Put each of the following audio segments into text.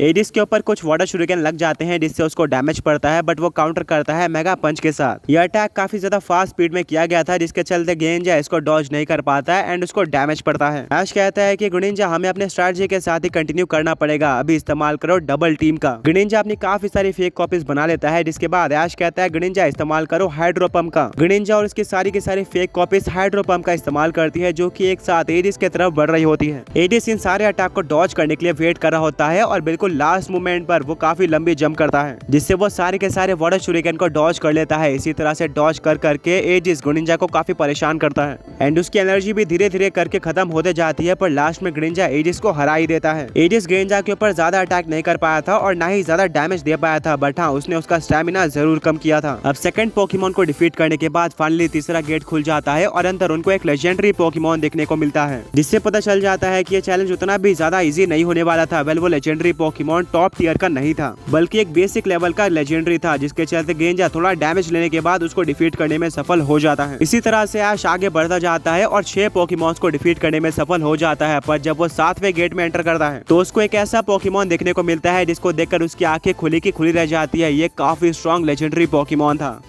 Aedes के ऊपर कुछ वाटर शुरिकेन लग जाते हैं जिससे उसको डैमेज पड़ता है, बट वो काउंटर करता है मेगा पंच के साथ। यह अटैक काफी ज्यादा फास्ट स्पीड में किया गया था जिसके चलते ग्रेनिंजा इसको डॉज नहीं कर पाता है एंड उसको डैमेज पड़ता है। ऐश कहता है कि ग्रेनिंजा हमें अपने स्ट्रैटेजी के साथ ही कंटिन्यू करना पड़ेगा, अभी इस्तेमाल करो डबल टीम का। ग्रेनिंजा अपनी काफी सारी फेक कॉपीज बना लेता है जिसके बाद ऐश कहता है ग्रेनिंजा इस्तेमाल करो हाइड्रो पंप का। ग्रेनिंजा और उसकी सारी की सारी फेक कॉपीज हाइड्रो पंप का इस्तेमाल करती है जो कि एक साथ एडिस की तरफ बढ़ रही होती है। एडिस इन सारे अटैक को डॉज करने के लिए वेट कर रहा होता है और बिल्कुल लास्ट मोमेंट पर वो काफी लंबी जंप करता है जिससे वो सारे के सारे वाटर शुरिकेन को डॉज कर लेता है। इसी तरह से डॉज कर करके एडिस ग्रेनिंजा को काफी परेशान करता है एंड उसकी एनर्जी भी धीरे धीरे करके खत्म होते जाती है, पर लास्ट में ग्रेनिंजा एडिस को हरा ही देता है। एडिस ग्रेनिंजा के ऊपर ज्यादा अटैक नहीं कर पाया था और ना ही ज्यादा डैमेज दे पाया था, बट हाँ उसने उसका स्टैमिना जरूर कम किया था। अब सेकंड पोकेमॉन को डिफीट करने के बाद फाइनली तीसरा गेट खुल जाता है और अंदर उनको एक लेजेंडरी पोकेमॉन देखने को मिलता है जिससे पता चल जाता है कि ये चैलेंज उतना भी ज्यादा इजी नहीं होने वाला था। वेल वो लेजेंडरी पोकेमॉन टॉप टियर का नहीं था बल्कि एक बेसिक लेवल का लेजेंडरी था जिसके चलते ग्रेनिंजा थोड़ा डैमेज लेने के बाद उसको डिफीट करने में सफल हो जाता है। इसी तरह से ऐश आगे बढ़ता जाता है और 6 पोकेमॉन्स को डिफीट करने में सफल हो जाता है, पर जब वो 7वें गेट में एंटर करता है तो उसको एक ऐसा पोकेमॉन देखने को मिलता है जिसको देखकर उसकी आंखें खुली की खुली रह जाती है। ये काफी स्ट्रॉन्ग लेजेंडरी पोकेमॉन था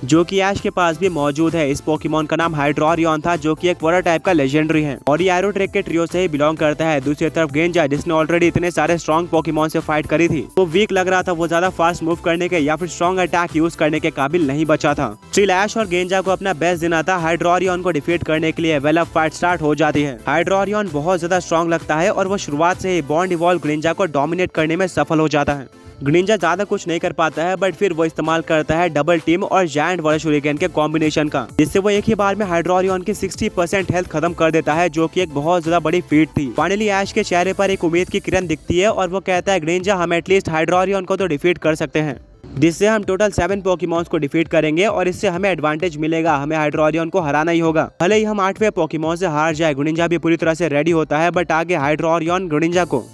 जो कि ऐश के पास भी मौजूद है। इस पोकेमॉन का नाम हाइड्रोरियन था जो कि एक वाटर टाइप का लेजेंडरी है और ये एरोट्रेक के ट्रियो से ही बिलोंग करता है। दूसरी तरफ ग्रेनिंजा जिसने ऑलरेडी इतने सारे स्ट्रॉन्ग पोकेमॉन से फाइट करी थी वो वीक लग रहा था, वो ज्यादा फास्ट मूव करने के या फिर स्ट्रॉन्ग अटैक यूज करने के काबिल नहीं बचा था। स्टिल ऐश और ग्रेनिंजा को अपना बेस्ट देना था हाइड्रोरियन को डिफीट करने के लिए। वेल अब फाइट स्टार्ट हो जाती है। हाइड्रोरियन बहुत ज्यादा स्ट्रॉन्ग लगता है और वो शुरुआत से ही बॉन्ड इवॉल्व ग्रेनिंजा को डोमिनेट करने में सफल हो जाता है। ग्रेनिंजा ज्यादा कुछ नहीं कर पाता है, बट फिर वो इस्तेमाल करता है डबल टीम और जायंट वाटर शुरिकेन के कॉम्बिनेशन का जिससे वो एक ही बार में हाइड्रोरियन की 60% हेल्थ खत्म कर देता है जो कि एक बहुत ज्यादा बड़ी फीट थी। फाइनली ऐश के चेहरे पर एक उम्मीद की किरण दिखती है और वो कहता है ग्रेनिंजा हम एटलीस्ट हाइड्रोरियन को तो डिफीट कर सकते हैं, जिससे हम टोटल 7 पोकेमॉन्स को डिफीट करेंगे और इससे हमें एडवांटेज मिलेगा। हमें हाइड्रोरियन को हराना ही होगा, भले ही हम 8वें पोकेमॉन से हार जाए। ग्रेनिंजा भी पूरी तरह से रेडी होता है, बट आगे हाइड्रोरियन ग्रेनिंजा को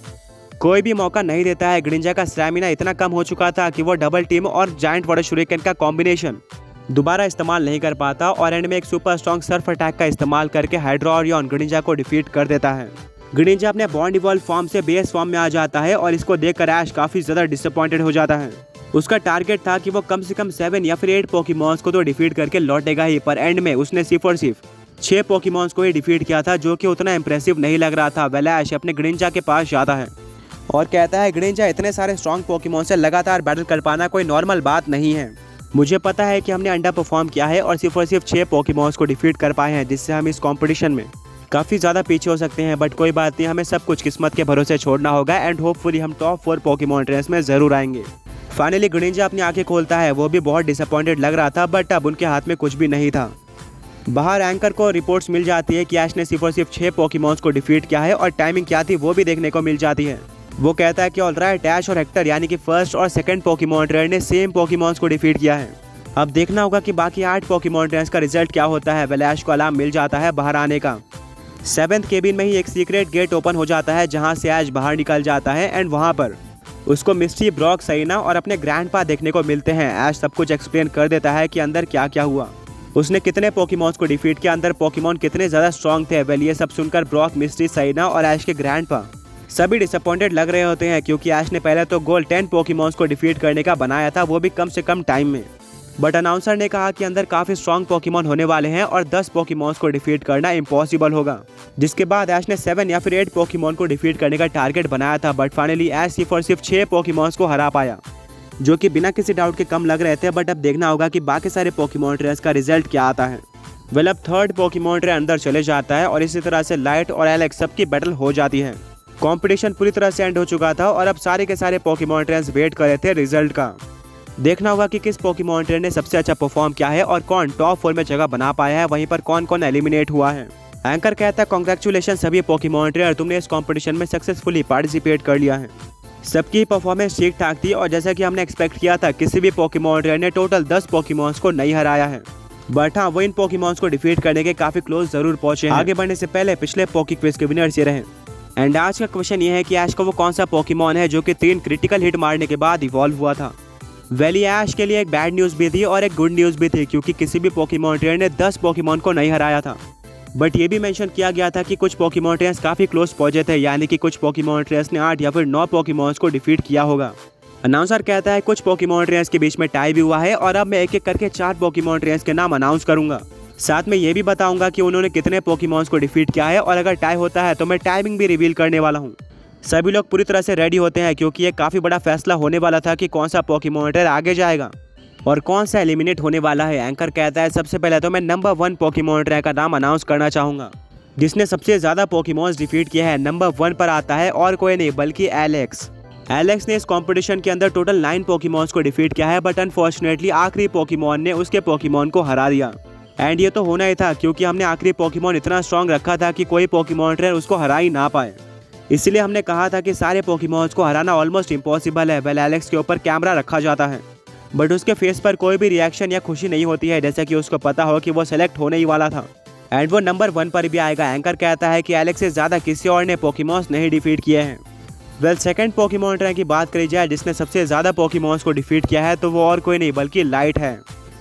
कोई भी मौका नहीं देता है। ग्रेनिंजा का स्टैमिना इतना कम हो चुका था कि वो डबल टीम और जायंट वाटर शुरिकेन का कॉम्बिनेशन दोबारा इस्तेमाल नहीं कर पाता और एंड में एक सुपर स्ट्रॉन्ग सर्फ अटैक का इस्तेमाल करके हाइड्रोरियन ग्रेनिंजा को डिफीट कर देता है। ग्रेनिंजा अपने बॉन्ड इवॉल्व फॉर्म से बेस फॉर्म में आ जाता है और इसको देखकर ऐश काफी ज्यादा डिसअपॉइंटेड हो जाता है। उसका टारगेट था कि वो कम से कम 7 या फिर 8 पोकेमॉन्स को तो डिफीट करके लौटेगा ही, पर एंड में उसने सिर्फ और सिर्फ 6 पोकेमॉन्स को ही डिफीट किया था जो कि उतना इंप्रेसिव नहीं लग रहा था। वेल ऐश अपने ग्रेनिंजा के पास जाता है और कहता है ग्रेनिंजा इतने सारे स्ट्रॉन्ग पोकेमॉन से लगातार बैटल कर पाना कोई नॉर्मल बात नहीं है। मुझे पता है कि हमने अंडर परफॉर्म किया है और सिर्फ 6 पोकेमॉन्स को डिफीट कर पाए हैं जिससे हम इस कंपटीशन में काफ़ी ज़्यादा पीछे हो सकते हैं, बट कोई बात नहीं, हमें सब कुछ किस्मत के भरोसे छोड़ना होगा एंड होपफुली हम टॉप 4 पोकेमॉन रेस में ज़रूर आएंगे। फाइनली ग्रेनिंजा अपनी आंखें खोलता है, वो भी बहुत डिसअपॉइंटेड लग रहा था, बट अब उनके हाथ में कुछ भी नहीं था। बाहर एंकर को रिपोर्ट्स मिल जाती है कि ऐश ने सिर्फ 6 पोकेमॉन्स को डिफीट किया है और टाइमिंग क्या थी वो भी देखने को मिल जाती है। वो कहता है कि ऑलराइट ऐश और हेक्टर यानी कि फर्स्ट और सेकंड पोकेमॉन ट्रेनर ने सेम पोकेमॉन्स को डिफीट किया है। अब देखना होगा कि बाकी 8 पोकेमॉन ट्रेनर्स का रिजल्ट क्या होता है। वेल ऐश को अलार्म मिल जाता है बाहर आने का। 7th केबिन में ही एक सीक्रेट गेट ओपन हो जाता है जहां से ऐश बाहर निकल जाता है एंड वहां पर उसको मिस्टी, ब्रॉक, सईना और अपने ग्रैंडपा देखने को मिलते हैं। ऐश सब कुछ एक्सप्लेन कर देता है कि अंदर क्या क्या हुआ, उसने कितने पोकेमॉन्स को डिफीट किया, अंदर पोकेमॉन कितने ज्यादा स्ट्रॉन्ग थे। वेल ये सब सुनकर ब्रॉक, मिस्टी, सईना और ऐश के ग्रैंडपा सभी डिसअपॉइंटेड लग रहे होते हैं क्योंकि ऐश ने पहले तो गोल 10 पोकेमॉन्स को डिफीट करने का बनाया था, वो भी कम से कम टाइम में, बट अनाउंसर ने कहा कि अंदर काफी स्ट्रॉन्ग पोकेमॉन होने वाले हैं और 10 पोकेमॉन्स को डिफीट करना इम्पॉसिबल होगा। जिसके बाद ऐश ने 7 या फिर 8 पोकेमॉन को डिफीट करने का टारगेट बनाया था, बट फाइनली ऐश सिर्फ 6 पोकेमॉन्स को हरा पाया जो कि बिना किसी डाउट के कम लग रहे थे। बट अब देखना होगा कि बाकी सारे पोकेमॉन ट्रेनर्स का रिजल्ट क्या आता है। वेल अब 3rd पोकेमॉन ट्रेनर अंदर चले जाता है और इसी तरह से लाइट और एलेक्स सबकी बैटल हो जाती है। कंपटीशन पूरी तरह से एंड हो चुका था और अब सारे के सारे पोकेमॉन ट्रेनर्स वेट कर रहे थे रिजल्ट का। देखना होगा कि किस पोकेमॉन ट्रेनर ने सबसे अच्छा परफॉर्म किया है और कौन टॉप 4 में जगह बना पाया है, वहीं पर कौन कौन एलिमिनेट हुआ है। एंकर कहता है कांग्रेचुलेशन सभी पोकेमॉन ट्रेनर, तुमने इस कंपटीशन में सक्सेसफुली पार्टिसिपेट कर लिया है। सबकी परफॉर्मेंस ठीक ठाक थी और जैसा कि हमने एक्सपेक्ट किया था किसी भी पोकेमॉन ट्रेनर ने टोटल 10 पोकेमॉन्स को नहीं हराया है, बट हाँ वो इन पोकेमॉन्स को डिफीट करने के काफी क्लोज जरूर पहुंचे हैं। आगे बढ़ने से पहले पिछले पोके क्विज के विनर्स ये रहे एंड आज का क्वेश्चन ये है कि ऐश को वो कौन सा पोकेमॉन है जो कि 3 क्रिटिकल हिट मारने के बाद इवॉल्व हुआ था। वेली ऐश के लिए एक बैड न्यूज़ भी थी और एक गुड न्यूज़ भी थी क्योंकि किसी भी पोकेमॉन ट्रेनर ने 10 पोकेमॉन को नहीं हराया था। बट ये भी मेंशन किया गया था कि कुछ पोकेमॉन ट्रेनर्स काफी क्लोज पहुंचे थे, यानी कि कुछ पोकेमॉन ट्रेनर्स ने 8 या फिर 9 पोकेमॉन्स को डिफीट किया होगा। अनाउंसर कहता है कुछ पोकेमॉन ट्रेनर्स के बीच में टाई भी हुआ है और अब मैं एक एक करके 4 पोकेमॉन ट्रेनर्स के नाम अनाउंस करूंगा। साथ में ये भी बताऊंगा कि उन्होंने कितने पोकेमॉन्स को डिफीट किया है और अगर टाई होता है तो मैं टाइमिंग भी रिवील करने वाला हूँ। सभी लोग पूरी तरह से रेडी होते हैं क्योंकि ये काफी बड़ा फैसला होने वाला था कि कौन सा पोकेमॉन ट्रेनर आगे जाएगा और कौन सा एलिमिनेट होने वाला है। एंकर कहता है सबसे पहले तो मैं नंबर 1 पोकेमॉन ट्रेनर का नाम अनाउंस करना चाहूंगा जिसने सबसे ज्यादा पोकेमॉन्स डिफीट किया है। नंबर 1 पर आता है और कोई नहीं बल्कि एलेक्स। एलेक्स ने इस कंपटीशन के अंदर टोटल 9 पोकेमॉन्स को डिफीट किया है, बट अनफॉर्चुनेटली आखिरी पोकेमॉन ने उसके पोकेमॉन को हरा दिया। एंड ये तो होना ही था क्योंकि हमने आखिरी पोकेमॉन इतना स्ट्रॉन्ग रखा था कि कोई पोकेमॉन ट्रेनर उसको हरा ही ना पाए। इसलिए हमने कहा था कि सारे पोकेमॉन्स को हराना ऑलमोस्ट इम्पॉसिबल है। वेल एलेक्स के ऊपर कैमरा रखा जाता है बट उसके फेस पर कोई भी रिएक्शन या खुशी नहीं होती है, जैसे कि उसको पता हो कि वो सेलेक्ट होने ही वाला था एंड वो नंबर 1 पर भी आएगा। एंकर कहता है कि एलेक्स से ज्यादा किसी और ने पोकेमॉन्स नहीं डिफीट किए हैं। वेल सेकंड पोकेमॉन ट्रेनर की बात करी जाए जिसने सबसे ज्यादा पोकेमॉन्स को डिफीट किया है तो वो और कोई नहीं बल्कि लाइट है।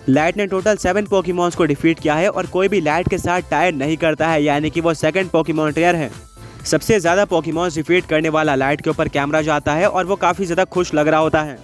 लाइट ने टोटल 7 पोकेमॉन्स को डिफीट किया है और कोई भी लाइट के साथ टाई नहीं करता है, यानी कि वो सेकंड पोकेमॉन ट्रेनर है। सबसे ज्यादा पोकेमॉन्स डिफीट करने वाला लाइट के ऊपर कैमरा जाता है और वो काफी ज्यादा खुश लग रहा होता है।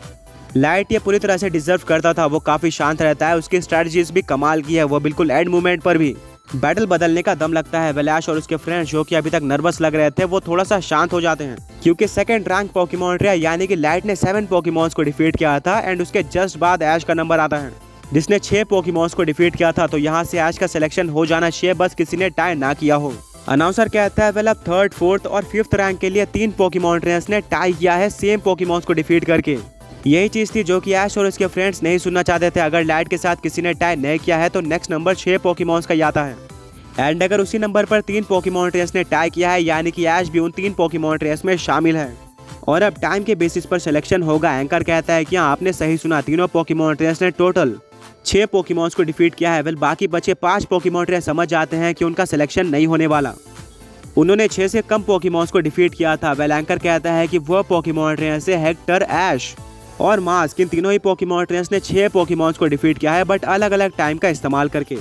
लाइट ये पूरी तरह से डिजर्व करता था, वो काफी शांत रहता है, उसकी स्ट्रेटजीज भी कमाल की है, वो बिल्कुल एंड मूवमेंट पर भी बैटल बदलने का दम लगता है। वैलाश और उसके फ्रेंड्स जो कि अभी तक नर्वस लग रहे थे वो थोड़ा सा शांत हो जाते हैं क्योंकि सेकंड रैंक पोकेमॉन ट्रेनर यानी कि लाइट ने 7 पोकेमॉन्स को डिफीट किया था एंड उसके जस्ट बाद ऐश का नंबर आता है जिसने 6 पोकेमॉन्स को डिफीट किया था। तो यहाँ से ऐश का सिलेक्शन हो जाना चाहिए, बस किसी ने टाई ना किया हो। अनाउंसर कहता है वेल अब 3rd, 4th और 5th रैंक के लिए 3 पोकेमॉन ट्रेनर्स ने टाई किया है सेम पोकेमॉन्स को डिफीट करके। यही चीज थी जो कि ऐश और उसके फ्रेंड्स नहीं सुनना चाहते थे। अगर लाइट के साथ किसी ने टाई नहीं किया है तो नेक्स्ट नंबर 6 पोकेमॉन्स का ही आता है एंड अगर उसी नंबर पर 3 पोकेमॉन ट्रेनर्स ने टाई किया है यानी कि ऐश भी उन 3 पोकेमॉन ट्रेनर्स में शामिल है और अब टाइम के बेसिस पर सिलेक्शन होगा। एंकर कहता है कि हाँ आपने सही सुना, तीनों पोकेमॉन ट्रेनर्स ने टोटल 6 पोकेमॉन्स को डिफीट किया है। वेल बाकी बचे 5 पोकेमॉन ट्रेनर समझ जाते हैं कि उनका सिलेक्शन नहीं होने वाला, उन्होंने 6 से कम पोकेमॉन्स को डिफीट किया था। वेल एंकर कहता है कि वह पोकेमॉन ट्रेनर से हेक्टर, ऐश और मास्क इन तीनों ही पोकेमॉन ट्रेनर्स ने 6 पोकेमॉन्स को डिफीट किया है बट अलग अलग टाइम का इस्तेमाल करके।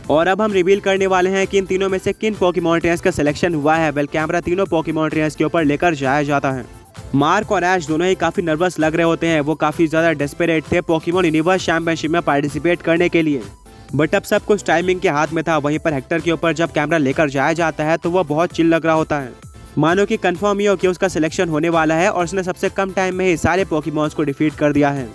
और अब हम रिवील करने वाले हैं कि इन तीनों में से किन पोकेमॉन ट्रेनर्स का सिलेक्शन हुआ है। वेल कैमरा तीनों पोकेमॉन ट्रेनर्स के ऊपर लेकर जाया जाता है। मार्क और ऐश दोनों ही काफी नर्वस लग रहे होते हैं, वो काफी ज्यादा डेस्परेट थे पोकेमॉन यूनिवर्स चैंपियनशिप में पार्टिसिपेट करने के लिए, बट अब सब कुछ टाइमिंग के हाथ में था। वहीं पर हेक्टर के ऊपर जब कैमरा लेकर जाया जाता है तो वह बहुत चिल लग रहा होता है, मानो कि कंफर्म ही हो कि उसका सिलेक्शन होने वाला है और उसने सबसे कम टाइम में ही सारे पोकेमॉन्स को डिफीट कर दिया है।